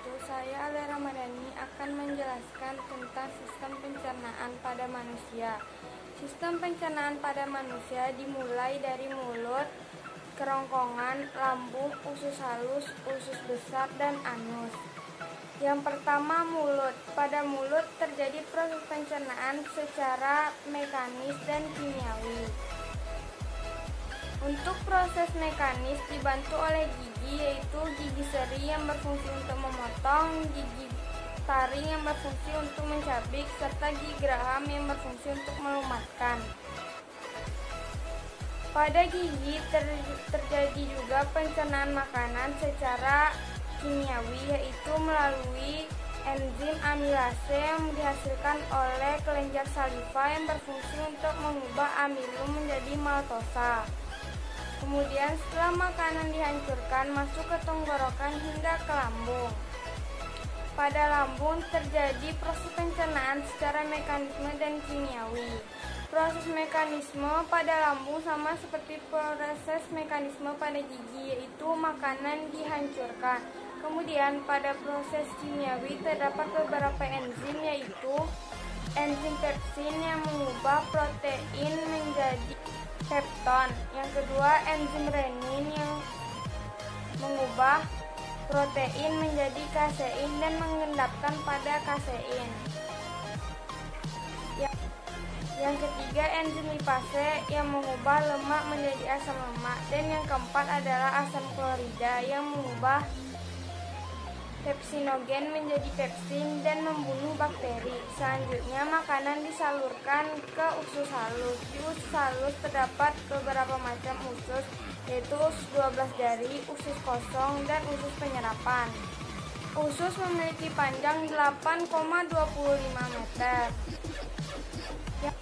wabarakatuh. Saya Ale Ramadhani akan menjelaskan tentang sistem pencernaan pada manusia. Sistem pencernaan pada manusia dimulai dari mulut, kerongkongan, lambung, usus halus, usus besar, dan anus. Yang pertama, mulut. Pada mulut terjadi proses pencernaan secara mekanis dan kimiawi. Untuk proses mekanis dibantu oleh gigi, yaitu gigi seri yang berfungsi untuk memotong, gigi taring yang berfungsi untuk mencabik, serta gigi geraham yang berfungsi untuk melumatkan. Pada gigi terjadi juga pencernaan makanan secara kimiawi, yaitu melalui enzim amilase yang dihasilkan oleh kelenjar saliva yang berfungsi untuk mengubah amilum menjadi maltosa. Kemudian setelah makanan dihancurkan masuk ke tenggorokan hingga ke lambung. Pada lambung terjadi proses pencernaan secara mekanisme dan kimiawi. Proses mekanisme pada lambung sama seperti proses mekanisme pada gigi, yaitu makanan dihancurkan. Kemudian pada proses kimiawi terdapat beberapa enzim, yaitu enzim pepsin yang mengubah protein menjadi pepton. Yang kedua, enzim renin yang mengubah protein menjadi kasein dan mengendapkan pada kasein. Yang ketiga, enzim lipase yang mengubah lemak menjadi asam lemak. Dan yang keempat adalah asam klorida yang mengubah pepsinogen menjadi pepsin dan membunuh bakteri. Selanjutnya, makanan disalurkan ke usus halus. Di usus halus terdapat beberapa macam usus, yaitu usus 12 jari, usus kosong, dan usus penyerapan. Usus memiliki panjang 8,25 meter.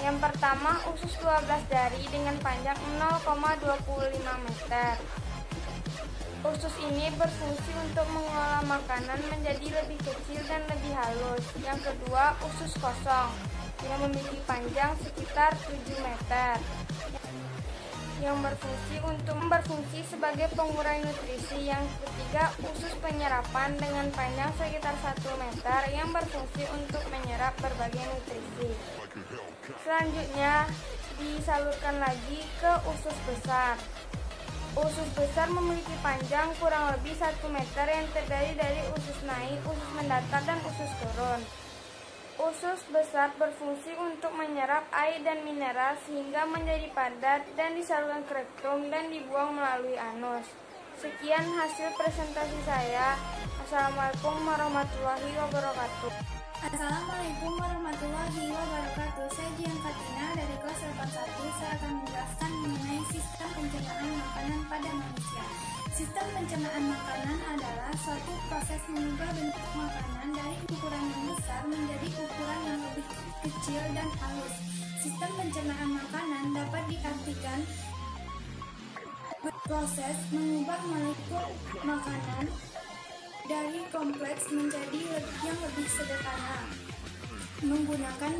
Yang pertama, usus 12 jari dengan panjang 0,25 meter. Usus ini berfungsi untuk mengolah makanan menjadi lebih kecil dan lebih halus. Yang kedua, usus kosong yang memiliki panjang sekitar 7 meter. Yang berfungsi sebagai pengurai nutrisi. Yang ketiga, usus penyerapan dengan panjang sekitar 1 meter yang berfungsi untuk menyerap berbagai nutrisi. Selanjutnya, disalurkan lagi ke usus besar. Usus besar memiliki panjang kurang lebih 1 meter yang terdiri dari usus naik, usus mendatar, dan usus turun. Usus besar berfungsi untuk menyerap air dan mineral sehingga menjadi padat dan disalurkan ke rektum dan dibuang melalui anus. Sekian hasil presentasi saya. Assalamualaikum warahmatullahi wabarakatuh. Assalamualaikum warahmatullahi wabarakatuh. Saya Jian Fatina dari kelas 81. Saya akan menjelaskan mengenai sistem pencernaan makanan pada manusia. Sistem pencernaan makanan adalah suatu proses mengubah bentuk makanan dari ukuran yang besar menjadi ukuran yang lebih kecil dan halus. Sistem pencernaan makanan dapat diartikan proses mengubah molekul makanan dari kompleks menjadi yang lebih sederhana menggunakan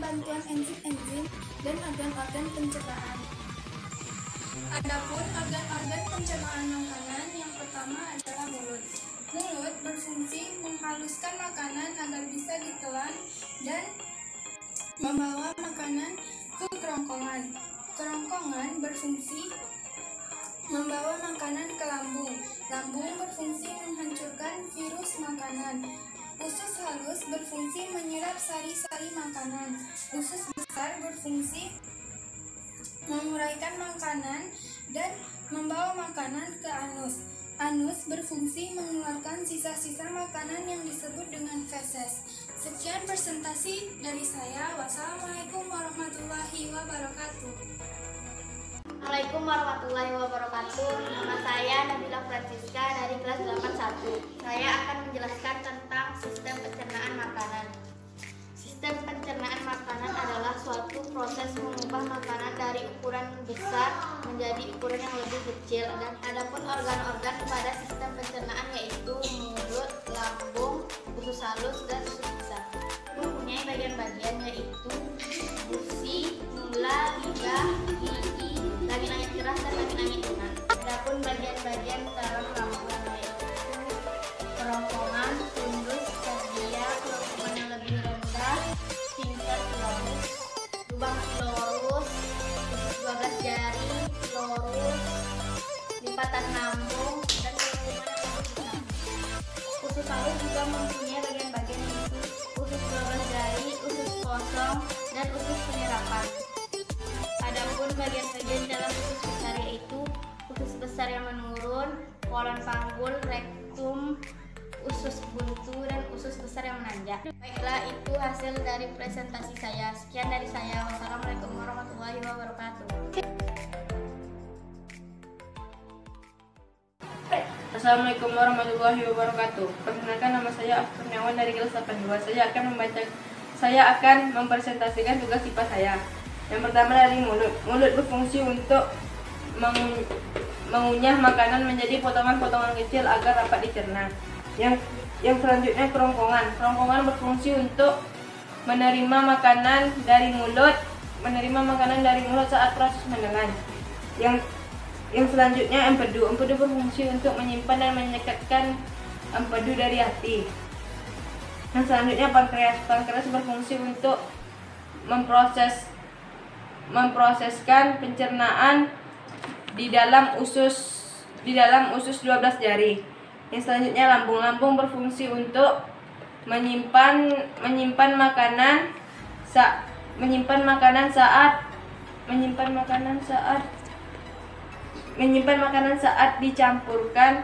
bantuan enzim-enzim dan organ-organ pencernaan. Adapun organ-organ pencernaan makanan, yang pertama adalah mulut. Mulut berfungsi menghaluskan makanan agar bisa ditelan dan membawa makanan ke kerongkongan. Kerongkongan berfungsi membawa makanan ke lambung. Lambung berfungsi menghancurkan virus makanan. Usus halus berfungsi menyerap sari-sari makanan. Usus besar berfungsi menguraikan makanan dan membawa makanan ke anus. Anus berfungsi mengeluarkan sisa-sisa makanan yang disebut dengan feses. Sekian presentasi dari saya. Wassalamualaikum warahmatullahi wabarakatuh. Assalamualaikum warahmatullahi wabarakatuh. Nama saya Nabila Francisca dari kelas 81. Saya akan menjelaskan tentang sistem pencernaan makanan. Sistem pencernaan makanan adalah suatu proses mengubah makanan dari ukuran besar menjadi ukuran yang lebih kecil. Dan adapun organ-organ pada sistem pencernaan yaitu mulut, lambung, usus halus, dan usus besar. Mempunyai bagian-bagian yaitu gusi, mula, lidah, gigi, langit-langit keras, dan langit-langit lunak. Adapun bagian-bagian dalam lambung yaitu kerongkongan, Usus halus juga mempunyai bagian-bagian yaitu usus 12 jari, usus kosong, dan usus penyerapan. Adapun bagian-bagian dalam usus besar yaitu usus besar yang menurun, kolon panggul, rektum, usus buntu, dan usus besar yang menanjak. Baiklah, itu hasil dari presentasi saya. Sekian dari saya. Wassalamualaikum warahmatullahi wabarakatuh. Assalamualaikum warahmatullahi wabarakatuh. Perkenalkan, nama saya Afif Kurniawan dari kelas 82. Saya akan mempresentasikan tugas IPA saya. Yang pertama dari mulut. Mulut berfungsi untuk mengunyah makanan menjadi potongan-potongan kecil agar dapat dicerna. Yang selanjutnya kerongkongan. Kerongkongan berfungsi untuk menerima makanan dari mulut saat proses menelan. Yang selanjutnya empedu. Empedu berfungsi untuk menyimpan dan menyekatkan empedu dari hati. Yang selanjutnya pankreas. Pankreas berfungsi untuk memproseskan pencernaan di dalam usus 12 jari. Yang selanjutnya lambung. Lambung berfungsi untuk menyimpan makanan saat dicampurkan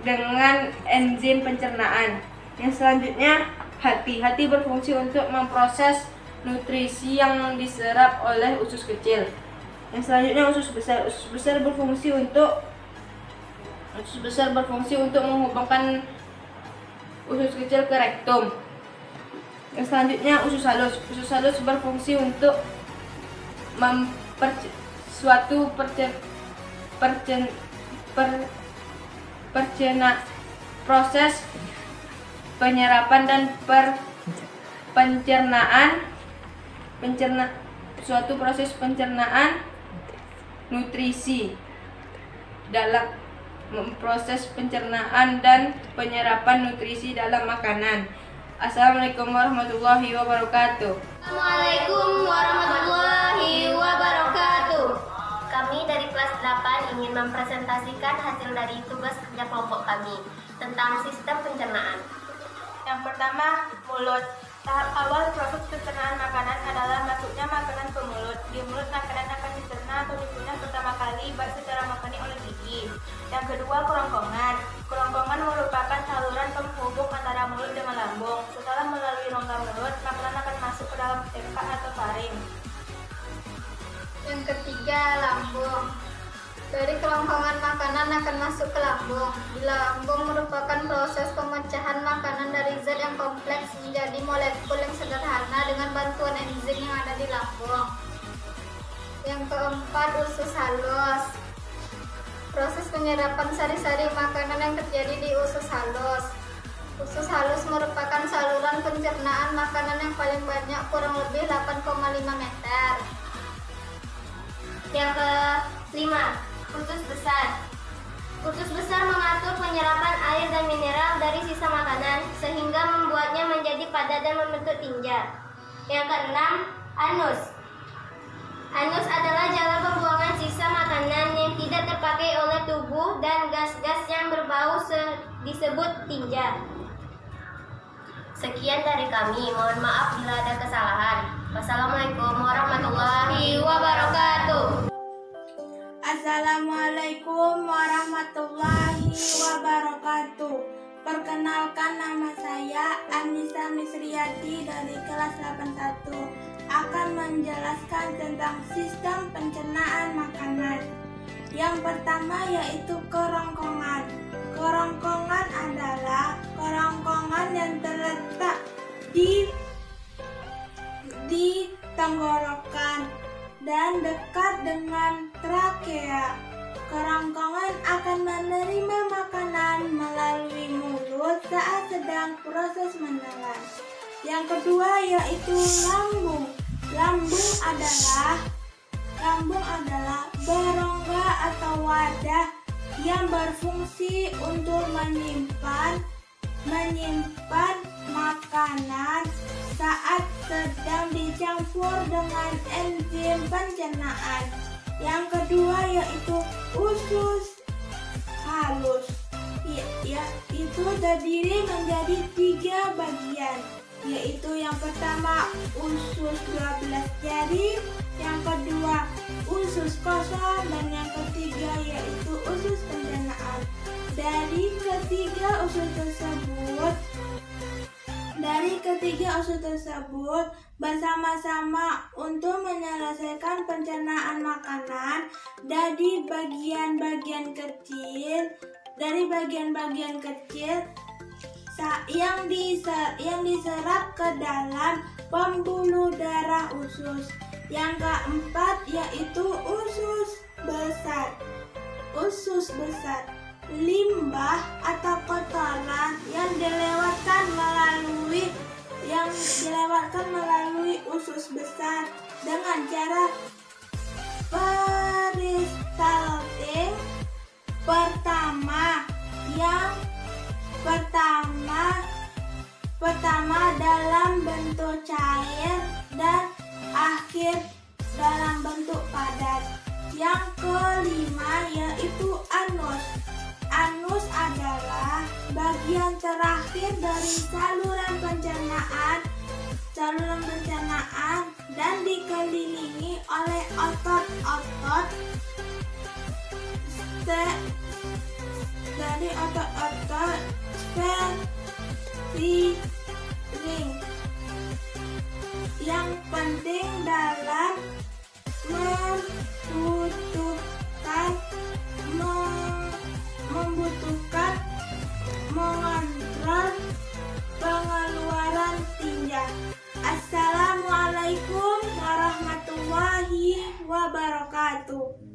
dengan enzim pencernaan. Yang selanjutnya hati. Hati berfungsi untuk memproses nutrisi yang diserap oleh usus kecil. Yang selanjutnya usus besar. Usus besar berfungsi untuk menghubungkan usus kecil ke rektum. Yang selanjutnya usus halus. Usus halus berfungsi untuk proses penyerapan dan proses pencernaan nutrisi dalam memproses pencernaan dan penyerapan nutrisi dalam makanan. Assalamualaikum warahmatullahi wabarakatuh. Assalamualaikum warahmatullahi wabarakatuh. Kami dari kelas 8 ingin mempresentasikan hasil dari tugas kerja kelompok kami tentang sistem pencernaan. Yang pertama, mulut. Tahap awal proses pencernaan makanan adalah masuknya makanan ke mulut. Di mulut makanan akan dicerna atau dikunyah pertama kali baik secara mekanik oleh gigi. Yang kedua, kerongkongan. Kerongkongan merupakan saluran penghubung antara mulut dengan lambung. Setelah melalui rongga mulut, makanan akan masuk ke dalam tengkak atau faring. Yang ketiga, lambung. Dari kerongkongan makanan akan masuk ke lambung. Di lambung merupakan proses pemecahan makanan dari zat yang kompleks menjadi molekul yang sederhana dengan bantuan enzim yang ada di lambung. Yang keempat, usus halus. Proses penyerapan sari-sari makanan yang terjadi di usus halus. Usus halus merupakan saluran pencernaan makanan yang paling banyak, kurang lebih 8,5 meter. Yang kelima, usus besar. Usus besar mengatur penyerapan air dan mineral dari sisa makanan sehingga membuatnya menjadi padat dan membentuk tinja. Yang keenam, anus. Anus adalah jalan pembuangan sisa makanan yang tidak terpakai oleh tubuh dan gas-gas yang berbau disebut tinja. Sekian dari kami, mohon maaf bila ada kesalahan. Wassalamualaikum warahmatullahi wabarakatuh. Assalamualaikum warahmatullahi wabarakatuh. Perkenalkan, nama saya Anissa Misriati dari kelas 81 akan menjelaskan tentang sistem pencernaan makanan. Yang pertama yaitu kerongkongan. Kerongkongan adalah kerongkongan yang terletak di tenggorokan dan dekat dengan trakea. Kerongkongan akan menerima makanan melalui mulut saat sedang proses menelan. Yang kedua yaitu lambung. Lambung adalah berongga atau wadah yang berfungsi untuk menyimpan makanan saat sedang dicampur dengan enzim pencernaan. Yang kedua yaitu usus halus. yaitu terdiri menjadi 3 bagian, yaitu yang pertama usus 12 jari, yang kedua usus kosong, dan yang ketiga yaitu usus pencernaan. Dari ketiga usus tersebut bersama-sama untuk menyelesaikan pencernaan makanan dari bagian-bagian kecil yang diserap ke dalam pembuluh darah usus. Yang keempat yaitu usus besar. Limbah atau kotoran yang dilewatkan melalui usus besar dengan cara peristaltik pertama dalam bentuk cair dan akhir dalam bentuk padat. Yang kelima yaitu anus. Anus adalah bagian terakhir dari saluran pencernaan dan dikelilingi oleh otot-otot spheriring yang penting dalam membutuhkan mengontrol pengeluaran tinja. Assalamualaikum warahmatullahi wabarakatuh.